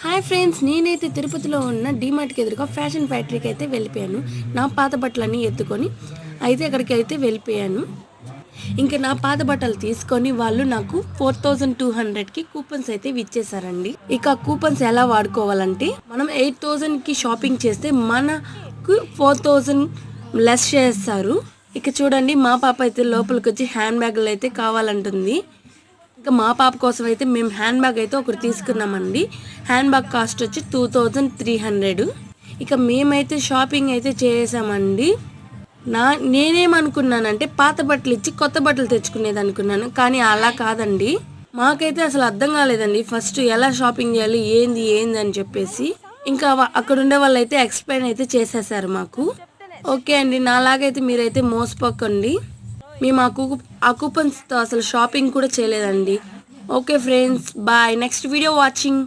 Hi friends, నేనైతే తిరుపతిలో ఉన్న డీమార్ట్కి ఎదురుగా ఫ్యాషన్ ఫ్యాక్టరీకి అయితే వెళ్ళిపోయాను. నా పాత బట్టలన్నీ ఎత్తుకొని అయితే అక్కడికి అయితే వెళ్ళిపోయాను. ఇంకా నా పాత బట్టలు తీసుకొని వాళ్ళు నాకు 4200కి కూపన్స్ అయితే ఇచ్చేసారండి. ఇక కూపన్స్ ఎలా వాడుకోవాలంటే, మనం 8000కి షాపింగ్ చేస్తే మనకు 4000 లెస్ చేస్తారు. ఇక చూడండి, మా పాప అయితే లోపలికి వచ్చి హ్యాండ్ బ్యాగులు అయితే కావాలంటుంది. ఇంకా మా పాప కోసం అయితే మేము హ్యాండ్ బ్యాగ్ అయితే ఒకటి తీసుకున్నామండి. హ్యాండ్ బ్యాగ్ కాస్ట్ వచ్చి 2300. ఇక మేమైతే షాపింగ్ అయితే చేసామండి. నేనేమనుకున్నానంటే పాత బట్టలు ఇచ్చి కొత్త బట్టలు తెచ్చుకునేది అనుకున్నాను, కానీ అలా కాదండి. మాకైతే అసలు అర్థం కాలేదండి ఫస్ట్ ఎలా షాపింగ్ చేయాలి, ఏంది అని చెప్పేసి. ఇంకా అక్కడ ఉండే వాళ్ళు అయితే ఎక్స్ప్లెయిన్ అయితే చేసేసారు మాకు. ఓకే అండి, నాలాగైతే మీరైతే మోసపోకండి. మేము ఆ కూపన్స్తో అసలు షాపింగ్ కూడా చేయలేదండి. Okay friends, bye. Next video watching.